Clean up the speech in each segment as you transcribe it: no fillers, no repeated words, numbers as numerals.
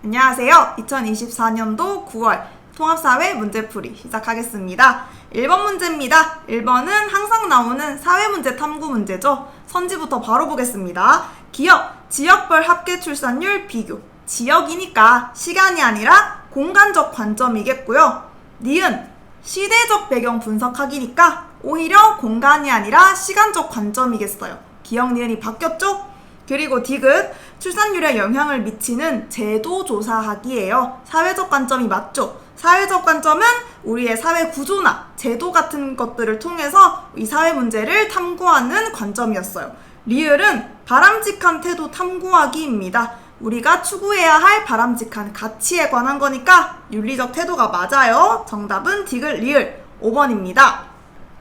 안녕하세요. 2024년도 9월 통합사회 문제풀이 시작하겠습니다. 1번 문제입니다. 1번은 항상 나오는 사회문제 탐구 문제죠. 선지부터 바로 보겠습니다. 기업, 지역별 합계 출산율 비교. 지역이니까 시간이 아니라 공간적 관점이겠고요. 니은, 시대적 배경 분석하기니까 오히려 공간이 아니라 시간적 관점이겠어요. 기억 니은이 바뀌었죠? 그리고 디귿, 출산율에 영향을 미치는 제도 조사하기예요. 사회적 관점이 맞죠? 사회적 관점은 우리의 사회 구조나 제도 같은 것들을 통해서 이 사회 문제를 탐구하는 관점이었어요. 리을은 바람직한 태도 탐구하기입니다. 우리가 추구해야 할 바람직한 가치에 관한 거니까 윤리적 태도가 맞아요. 정답은 디귿 리을 5번입니다.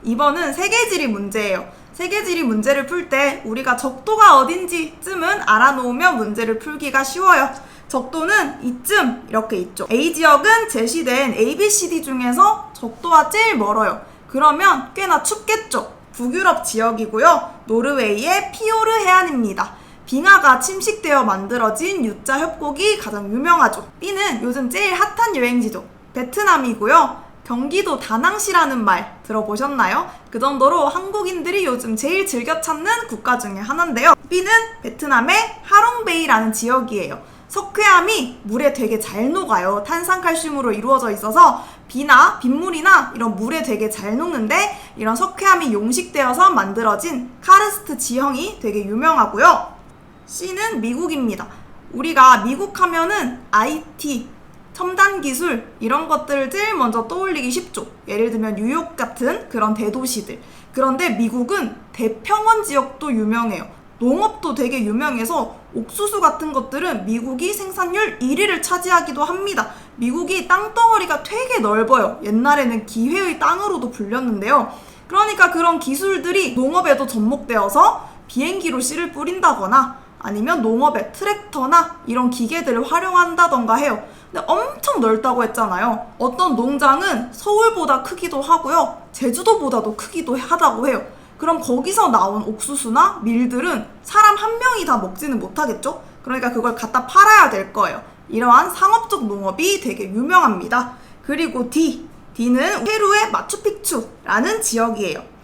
2번은 세계지리 문제예요. 세계지리 문제를 풀 때 우리가 적도가 어딘지쯤은 알아놓으면 문제를 풀기가 쉬워요. 적도는 이쯤 이렇게 있죠. A지역은 제시된 ABCD 중에서 적도와 제일 멀어요. 그러면 꽤나 춥겠죠. 북유럽 지역이고요. 노르웨이의 피오르 해안입니다. 빙하가 침식되어 만들어진 U자 협곡이 가장 유명하죠. B는 요즘 제일 핫한 여행지죠. 베트남이고요. 경기도 다낭시라는 말 들어보셨나요? 그 정도로 한국인들이 요즘 제일 즐겨 찾는 국가 중에 하나인데요. B는 베트남의 하롱베이라는 지역이에요. 석회암이 물에 되게 잘 녹아요. 탄산칼슘으로 이루어져 있어서 비나 빗물이나 이런 물에 되게 잘 녹는데 이런 석회암이 용식되어서 만들어진 카르스트 지형이 되게 유명하고요. C는 미국입니다. 우리가 미국 하면은 IT, 첨단 기술 이런 것들을 제일 먼저 떠올리기 쉽죠. 예를 들면 뉴욕 같은 그런 대도시들. 그런데 미국은 대평원 지역도 유명해요. 농업도 되게 유명해서 옥수수 같은 것들은 미국이 생산율 1위를 차지하기도 합니다. 미국이 땅덩어리가 되게 넓어요. 옛날에는 기회의 땅으로도 불렸는데요. 그러니까 그런 기술들이 농업에도 접목되어서 비행기로 씨를 뿌린다거나 아니면 농업에 트랙터나 이런 기계들을 활용한다던가 해요. 근데 엄청 넓다고 했잖아요. 어떤 농장은 서울보다 크기도 하고요. 제주도보다도 크기도 하다고 해요. 그럼 거기서 나온 옥수수나 밀들은 사람 한 명이 다 먹지는 못하겠죠? 그러니까 그걸 갖다 팔아야 될 거예요. 이러한 상업적 농업이 되게 유명합니다. 그리고 D는 페루의 마추픽추라는 지역이에요.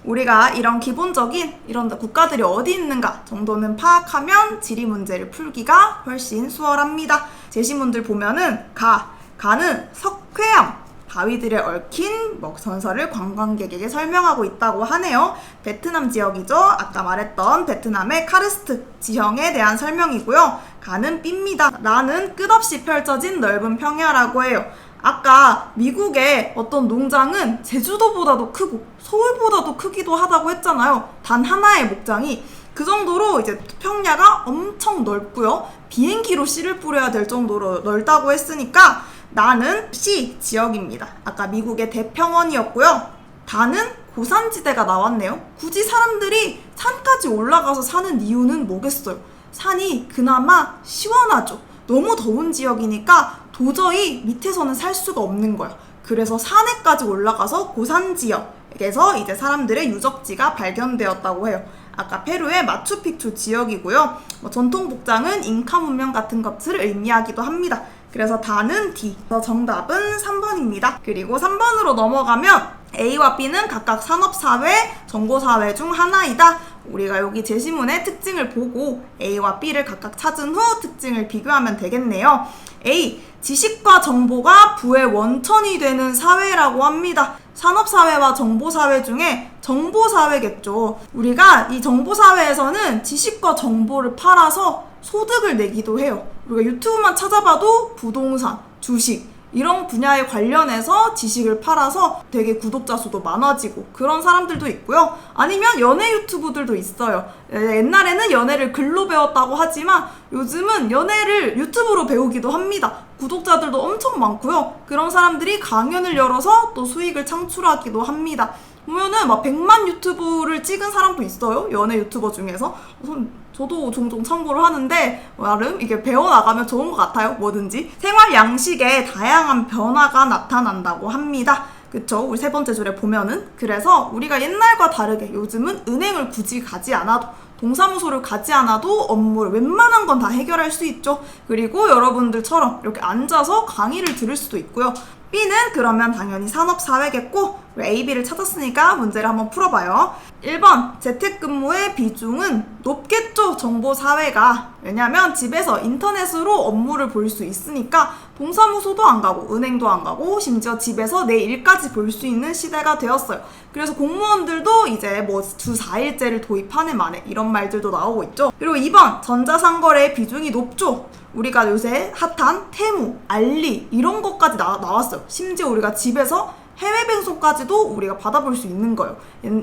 우리가 이런 기본적인 이런 국가들이 어디 있는가 정도는 파악하면 지리 문제를 풀기가 훨씬 수월합니다. 제시문들 보면은 가는 석회암, 바위들에 얽힌 먹선설을 관광객에게 설명하고 있다고 하네요. 베트남 지역이죠. 아까 말했던 베트남의 카르스트 지형에 대한 설명이고요. 가는 B입니다. 나는 끝없이 펼쳐진 넓은 평야라고 해요. 아까 미국의 어떤 농장은 제주도보다도 크고 서울보다도 크기도 하다고 했잖아요. 단 하나의 목장이. 그 정도로 이제 평야가 엄청 넓고요. 비행기로 씨를 뿌려야 될 정도로 넓다고 했으니까 나는 C 지역입니다. 아까 미국의 대평원이었고요. 다는 고산지대가 나왔네요. 굳이 사람들이 산까지 올라가서 사는 이유는 뭐겠어요? 산이 그나마 시원하죠. 너무 더운 지역이니까 도저히 밑에서는 살 수가 없는 거야. 그래서 산에까지 올라가서 고산지역에서 이제 사람들의 유적지가 발견되었다고 해요. 아까 페루의 마추픽추 지역이고요. 전통 복장은 잉카 문명 같은 것을 의미하기도 합니다. 그래서 다는 D. 정답은 3번입니다. 그리고 3번으로 넘어가면 A와 B는 각각 산업사회, 정보사회 중 하나이다. 우리가 여기 제시문의 특징을 보고 A와 B를 각각 찾은 후 특징을 비교하면 되겠네요. A. 지식과 정보가 부의 원천이 되는 사회라고 합니다. 산업사회와 정보사회 중에 정보사회겠죠. 우리가 이 정보사회에서는 지식과 정보를 팔아서 소득을 내기도 해요. 우리가 유튜브만 찾아봐도 부동산, 주식 이런 분야에 관련해서 지식을 팔아서 되게 구독자 수도 많아지고 그런 사람들도 있고요. 아니면 연애 유튜브들도 있어요. 옛날에는 연애를 글로 배웠다고 하지만 요즘은 연애를 유튜브로 배우기도 합니다. 구독자들도 엄청 많고요. 그런 사람들이 강연을 열어서 또 수익을 창출하기도 합니다. 보면은 막 100만 유튜브를 찍은 사람도 있어요. 연애 유튜버 중에서. 저도 종종 참고를 하는데 나름 이게 배워나가면 좋은 것 같아요. 뭐든지. 생활 양식에 다양한 변화가 나타난다고 합니다. 그쵸? 우리 세 번째 줄에 보면은. 그래서 우리가 옛날과 다르게 요즘은 은행을 굳이 가지 않아도 동사무소를 가지 않아도 업무를 웬만한 건 다 해결할 수 있죠. 그리고 여러분들처럼 이렇게 앉아서 강의를 들을 수도 있고요. B는 그러면 당연히 산업사회겠고, 우리 A, B를 찾았으니까 문제를 한번 풀어봐요. 1번, 재택근무의 비중은 높겠죠, 정보사회가. 왜냐면 집에서 인터넷으로 업무를 볼 수 있으니까 동사무소도 안 가고 은행도 안 가고 심지어 집에서 내 일까지 볼 수 있는 시대가 되었어요. 그래서 공무원들도 이제 뭐 주 4일제를 도입하는 만에 이런 말들도 나오고 있죠. 그리고 2번, 전자상거래의 비중이 높죠. 우리가 요새 핫한 테무, 알리 이런 것까지 나왔어요. 심지어 우리가 집에서 해외 배송까지도 우리가 받아볼 수 있는 거예요.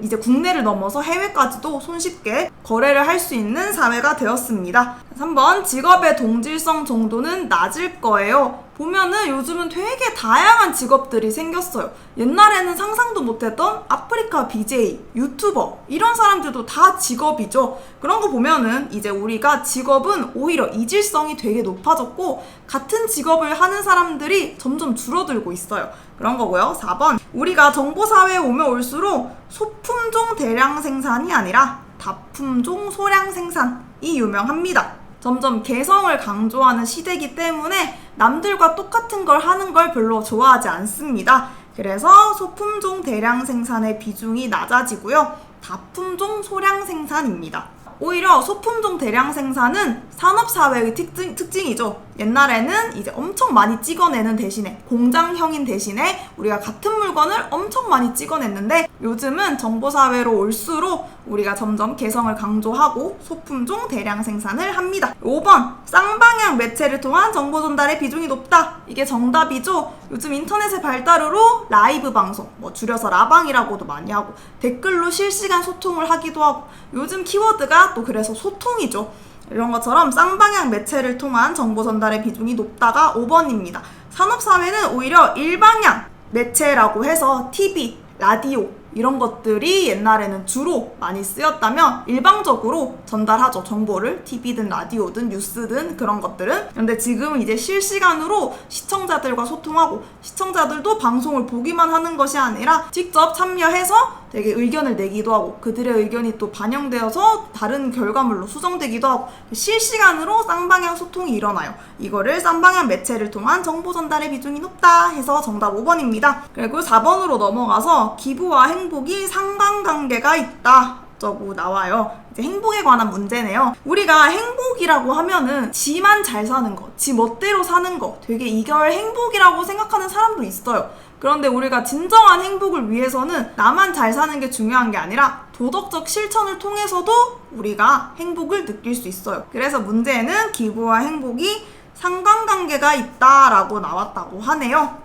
이제 국내를 넘어서 해외까지도 손쉽게 거래를 할 수 있는 사회가 되었습니다. 3번, 직업의 동질성 정도는 낮을 거예요. 보면은 요즘은 되게 다양한 직업들이 생겼어요. 옛날에는 상상도 못했던 아프리카 BJ, 유튜버 이런 사람들도 다 직업이죠. 그런 거 보면은 이제 우리가 직업은 오히려 이질성이 되게 높아졌고 같은 직업을 하는 사람들이 점점 줄어들고 있어요. 그런 거고요. 4번, 우리가 정보사회에 오면 올수록 소품종 대량 생산이 아니라 다품종 소량 생산이 유명합니다. 점점 개성을 강조하는 시대이기 때문에 남들과 똑같은 걸 하는 걸 별로 좋아하지 않습니다. 그래서 소품종 대량 생산의 비중이 낮아지고요. 다품종 소량 생산입니다. 오히려 소품종 대량 생산은 산업사회의 특징이죠. 옛날에는 이제 엄청 많이 찍어내는 대신에 공장형인 대신에 우리가 같은 물건을 엄청 많이 찍어냈는데 요즘은 정보사회로 올수록 우리가 점점 개성을 강조하고 소품종 대량 생산을 합니다. 5번, 쌍방향 매체를 통한 정보 전달의 비중이 높다. 이게 정답이죠. 요즘 인터넷의 발달으로 라이브 방송, 뭐 줄여서 라방이라고도 많이 하고 댓글로 실시간 소통을 하기도 하고 요즘 키워드가 또 그래서 소통이죠. 이런 것처럼 쌍방향 매체를 통한 정보 전달의 비중이 높다가 5번입니다. 산업사회는 오히려 일방향 매체라고 해서 TV, 라디오 이런 것들이 옛날에는 주로 많이 쓰였다면 일방적으로 전달하죠. 정보를 TV든 라디오든 뉴스든 그런 것들은. 그런데 지금은 이제 실시간으로 시청자들과 소통하고 시청자들도 방송을 보기만 하는 것이 아니라 직접 참여해서 되게 의견을 내기도 하고 그들의 의견이 또 반영되어서 다른 결과물로 수정되기도 하고 실시간으로 쌍방향 소통이 일어나요. 이거를 쌍방향 매체를 통한 정보 전달의 비중이 높다 해서 정답 5번입니다. 그리고 4번으로 넘어가서 기부와 행복이 상관관계가 있다 라고 나와요. 이제 행복에 관한 문제네요. 우리가 행복이라고 하면은 지만 잘 사는 거, 지 멋대로 사는 거 되게 이걸 행복이라고 생각하는 사람도 있어요. 그런데 우리가 진정한 행복을 위해서는 나만 잘 사는 게 중요한 게 아니라 도덕적 실천을 통해서도 우리가 행복을 느낄 수 있어요. 그래서 문제에는 기부와 행복이 상관관계가 있다라고 나왔다고 하네요.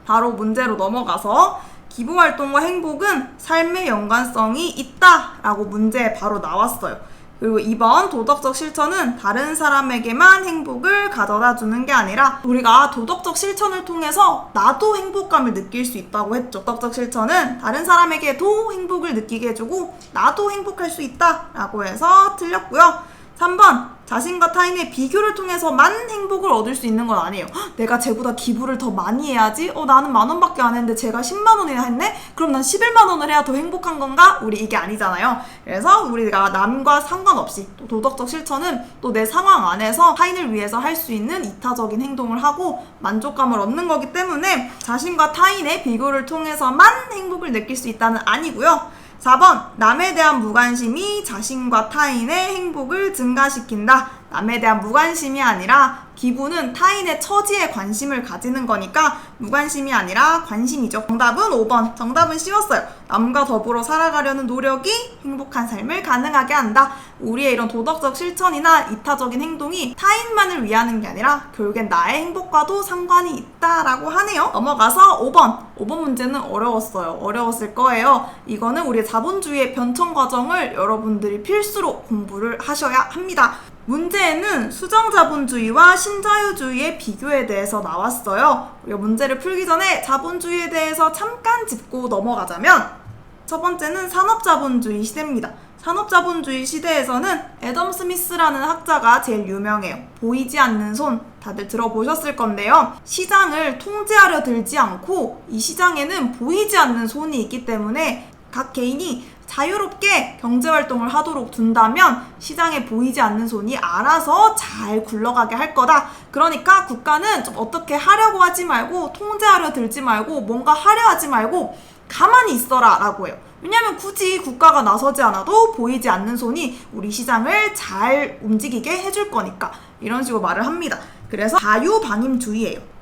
바로 문제로 넘어가서 기부활동과 행복은 삶의 연관성이 있다라고 문제에 바로 나왔어요. 그리고 2번, 도덕적 실천은 다른 사람에게만 행복을 가져다 주는 게 아니라 우리가 도덕적 실천을 통해서 나도 행복감을 느낄 수 있다고 했죠. 도덕적 실천은 다른 사람에게도 행복을 느끼게 해주고 나도 행복할 수 있다라고 해서 틀렸고요. 3번, 자신과 타인의 비교를 통해서만 행복을 얻을 수 있는 건 아니에요. 내가 쟤보다 기부를 더 많이 해야지? 나는 10,000원밖에 안 했는데 쟤가 100,000원이나 했네? 그럼 난 110,000원을 해야 더 행복한 건가? 우리 이게 아니잖아요. 그래서 우리가 남과 상관없이 또 도덕적 실천은 또 내 상황 안에서 타인을 위해서 할 수 있는 이타적인 행동을 하고 만족감을 얻는 거기 때문에 자신과 타인의 비교를 통해서만 행복을 느낄 수 있다는 아니고요. 4번, 남에 대한 무관심이 자신과 타인의 행복을 증가시킨다. 남에 대한 무관심이 아니라 기부는 타인의 처지에 관심을 가지는 거니까 무관심이 아니라 관심이죠. 정답은 5번. 정답은 쉬웠어요. 남과 더불어 살아가려는 노력이 행복한 삶을 가능하게 한다. 우리의 이런 도덕적 실천이나 이타적인 행동이 타인만을 위하는 게 아니라 결국엔 나의 행복과도 상관이 있다라고 하네요. 넘어가서 5번. 5번 문제는 어려웠어요. 어려웠을 거예요. 이거는 우리의 자본주의의 변천 과정을 여러분들이 필수로 공부를 하셔야 합니다. 문제에는 수정자본주의와 신자유주의의 비교에 대해서 나왔어요. 우리가 문제를 풀기 전에 자본주의에 대해서 잠깐 짚고 넘어가자면 첫 번째는 산업자본주의 시대입니다. 산업자본주의 시대에서는 애덤 스미스라는 학자가 제일 유명해요. 보이지 않는 손 다들 들어보셨을 건데요. 시장을 통제하려 들지 않고 이 시장에는 보이지 않는 손이 있기 때문에 각 개인이 자유롭게 경제활동을 하도록 둔다면 시장에 보이지 않는 손이 알아서 잘 굴러가게 할 거다. 그러니까 국가는 좀 어떻게 하려고 하지 말고, 통제하려 들지 말고, 뭔가 하려 하지 말고 가만히 있어라 라고 해요. 왜냐면 굳이 국가가 나서지 않아도 보이지 않는 손이 우리 시장을 잘 움직이게 해줄 거니까, 이런 식으로 말을 합니다. 그래서 자유방임주의예요.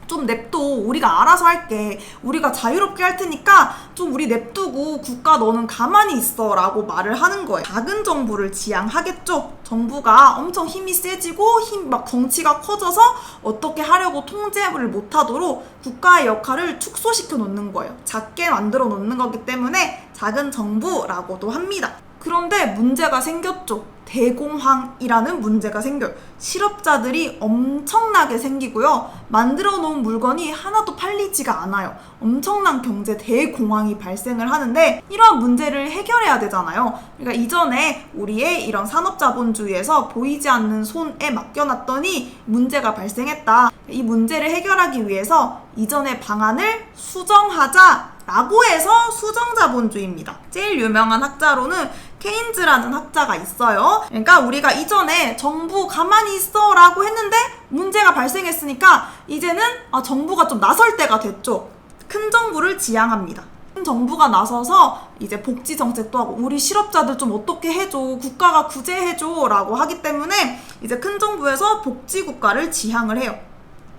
좀 냅둬, 우리가 알아서 할게, 우리가 자유롭게 할 테니까 좀 우리 냅두고 국가 너는 가만히 있어 라고 말을 하는 거예요. 작은 정부를 지향하겠죠. 정부가 엄청 힘이 세지고 막 덩치가 커져서 어떻게 하려고 통제를 못하도록 국가의 역할을 축소시켜 놓는 거예요. 작게 만들어 놓는 거기 때문에 작은 정부라고도 합니다. 그런데 문제가 생겼죠. 대공황이라는 문제가 생겨요. 실업자들이 엄청나게 생기고요. 만들어 놓은 물건이 하나도 팔리지가 않아요. 엄청난 경제 대공황이 발생을 하는데, 이러한 문제를 해결해야 되잖아요. 그러니까 이전에 우리의 이런 산업자본주의에서 보이지 않는 손에 맡겨놨더니 문제가 발생했다. 이 문제를 해결하기 위해서 이전의 방안을 수정하자 라고 해서 수정자본주의입니다. 제일 유명한 학자로는 케인즈라는 학자가 있어요. 그러니까 우리가 이전에 정부 가만히 있어 라고 했는데 문제가 발생했으니까 이제는 정부가 좀 나설 때가 됐죠. 큰 정부를 지향합니다. 큰 정부가 나서서 이제 복지 정책도 하고, 우리 실업자들 좀 어떻게 해줘, 국가가 구제해줘 라고 하기 때문에 이제 큰 정부에서 복지 국가를 지향을 해요.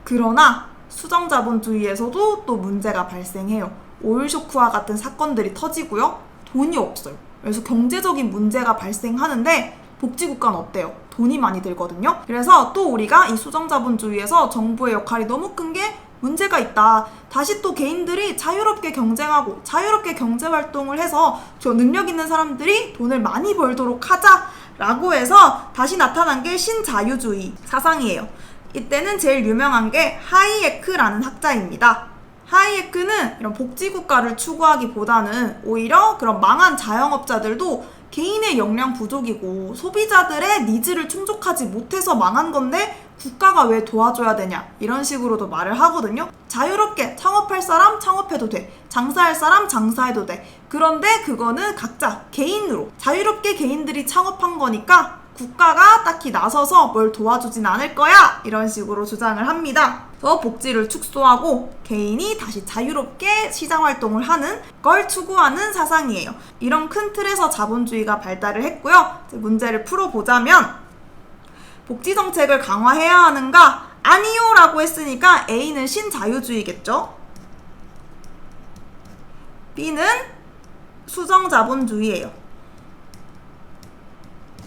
그러나 수정자본주의에서도 또 문제가 발생해요. 오일쇼크와 같은 사건들이 터지고요. 돈이 없어요. 그래서 경제적인 문제가 발생하는데 복지국가는 어때요? 돈이 많이 들거든요. 그래서 또 우리가 이 수정자본주의에서 정부의 역할이 너무 큰 게 문제가 있다. 다시 또 개인들이 자유롭게 경쟁하고 자유롭게 경제활동을 해서 저 능력 있는 사람들이 돈을 많이 벌도록 하자라고 해서 다시 나타난 게 신자유주의 사상이에요. 이때는 제일 유명한 게 하이에크라는 학자입니다. 하이에크는 이런 복지국가를 추구하기보다는 오히려 그런 망한 자영업자들도 개인의 역량 부족이고 소비자들의 니즈를 충족하지 못해서 망한 건데 국가가 왜 도와줘야 되냐, 이런 식으로도 말을 하거든요. 자유롭게 창업할 사람 창업해도 돼, 장사할 사람 장사해도 돼. 그런데 그거는 각자 개인으로 자유롭게 개인들이 창업한 거니까 국가가 딱히 나서서 뭘 도와주진 않을 거야, 이런 식으로 주장을 합니다. 더 복지를 축소하고 개인이 다시 자유롭게 시장활동을 하는 걸 추구하는 사상이에요. 이런 큰 틀에서 자본주의가 발달을 했고요. 이제 문제를 풀어보자면, 복지정책을 강화해야 하는가? 아니요 라고 했으니까 A는 신자유주의겠죠. B는 수정자본주의예요.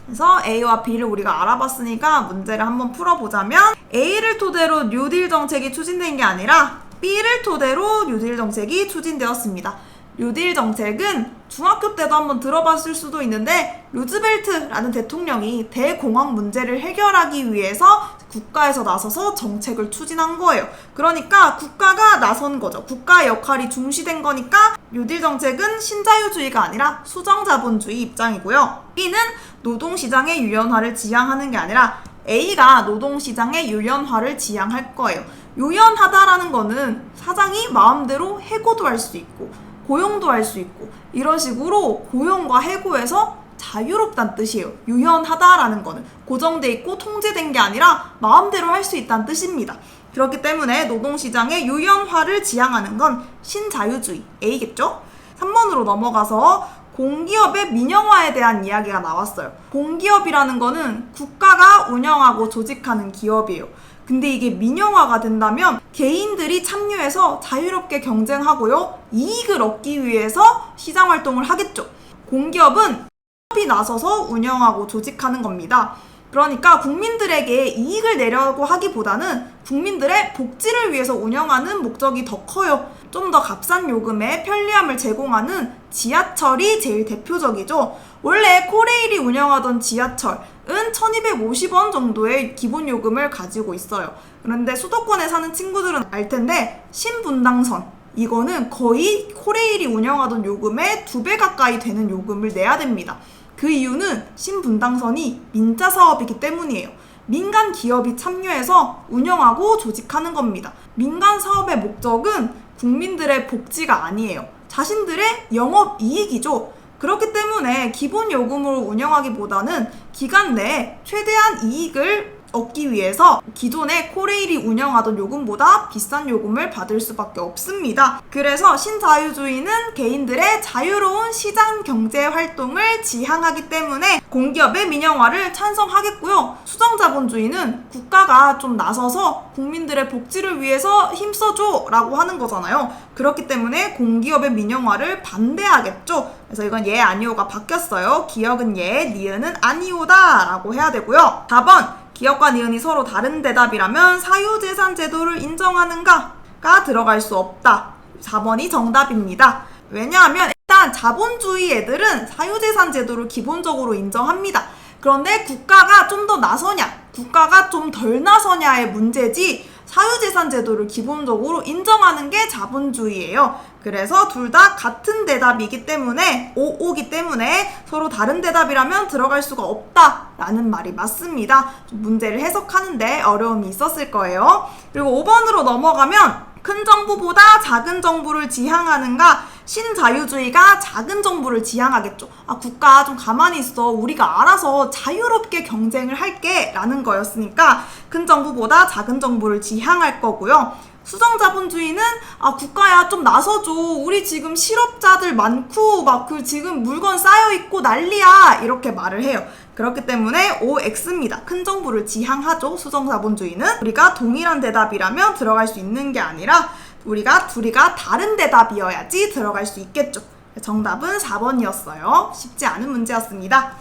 그래서 A와 B를 우리가 알아봤으니까 문제를 한번 풀어보자면, A를 토대로 뉴딜 정책이 추진된 게 아니라 B를 토대로 뉴딜 정책이 추진되었습니다. 뉴딜 정책은 중학교 때도 한번 들어봤을 수도 있는데, 루즈벨트라는 대통령이 대공황 문제를 해결하기 위해서 국가에서 나서서 정책을 추진한 거예요. 그러니까 국가가 나선 거죠. 국가의 역할이 중시된 거니까 뉴딜 정책은 신자유주의가 아니라 수정자본주의 입장이고요. B는 노동시장의 유연화를 지향하는 게 아니라 A가 노동시장의 유연화를 지향할 거예요. 유연하다라는 거는 사장이 마음대로 해고도 할 수 있고 고용도 할 수 있고, 이런 식으로 고용과 해고에서 자유롭다는 뜻이에요. 유연하다라는 거는 고정돼 있고 통제된 게 아니라 마음대로 할 수 있다는 뜻입니다. 그렇기 때문에 노동시장의 유연화를 지향하는 건 신자유주의 A겠죠? 3번으로 넘어가서 공기업의 민영화에 대한 이야기가 나왔어요. 공기업이라는 거는 국가가 운영하고 조직하는 기업이에요. 근데 이게 민영화가 된다면 개인들이 참여해서 자유롭게 경쟁하고요, 이익을 얻기 위해서 시장활동을 하겠죠. 공기업은 기업이 나서서 운영하고 조직하는 겁니다. 그러니까 국민들에게 이익을 내려고 하기보다는 국민들의 복지를 위해서 운영하는 목적이 더 커요. 좀 더 값싼 요금에 편리함을 제공하는 지하철이 제일 대표적이죠. 원래 코레일이 운영하던 지하철은 1250원 정도의 기본 요금을 가지고 있어요. 그런데 수도권에 사는 친구들은 알 텐데, 신분당선, 이거는 거의 코레일이 운영하던 요금의 2배 가까이 되는 요금을 내야 됩니다. 그 이유는 신분당선이 민자 사업이기 때문이에요. 민간 기업이 참여해서 운영하고 조직하는 겁니다. 민간 사업의 목적은 국민들의 복지가 아니에요. 자신들의 영업이익이죠. 그렇기 때문에 기본 요금으로 운영하기보다는 기간 내에 최대한 이익을 얻기 위해서 기존의 코레일이 운영하던 요금보다 비싼 요금을 받을 수밖에 없습니다. 그래서 신자유주의는 개인들의 자유로운 시장 경제 활동을 지향하기 때문에 공기업의 민영화를 찬성하겠고요. 수정자본주의는 국가가 좀 나서서 국민들의 복지를 위해서 힘써줘 라고 하는 거잖아요. 그렇기 때문에 공기업의 민영화를 반대하겠죠. 그래서 이건 예 아니오가 바뀌었어요. 기역은 예, 니은은 아니오다 라고 해야 되고요. 4번 기업과 니은이 서로 다른 대답이라면 사유재산 제도를 인정하는가가 들어갈 수 없다. 4번이 정답입니다. 왜냐하면 일단 자본주의 애들은 사유재산 제도를 기본적으로 인정합니다. 그런데 국가가 좀 더 나서냐, 국가가 좀 덜 나서냐의 문제지 사유재산 제도를 기본적으로 인정하는 게 자본주의예요. 그래서 둘 다 같은 대답이기 때문에 5기 때문에 서로 다른 대답이라면 들어갈 수가 없다라는 말이 맞습니다. 좀 문제를 해석하는데 어려움이 있었을 거예요. 그리고 5번으로 넘어가면 큰 정부보다 작은 정부를 지향하는가? 신자유주의가 작은 정부를 지향하겠죠. 아, 국가 좀 가만히 있어. 우리가 알아서 자유롭게 경쟁을 할게 라는 거였으니까 큰 정부보다 작은 정부를 지향할 거고요. 수정자본주의는 아 국가야 좀 나서줘. 우리 지금 실업자들 많고 막 그 지금 물건 쌓여있고 난리야. 이렇게 말을 해요. 그렇기 때문에 OX입니다. 큰 정부를 지향하죠. 수정자본주의는. 우리가 동일한 대답이라면 들어갈 수 있는 게 아니라 우리가 둘이가 다른 대답이어야지 들어갈 수 있겠죠. 정답은 4번이었어요. 쉽지 않은 문제였습니다.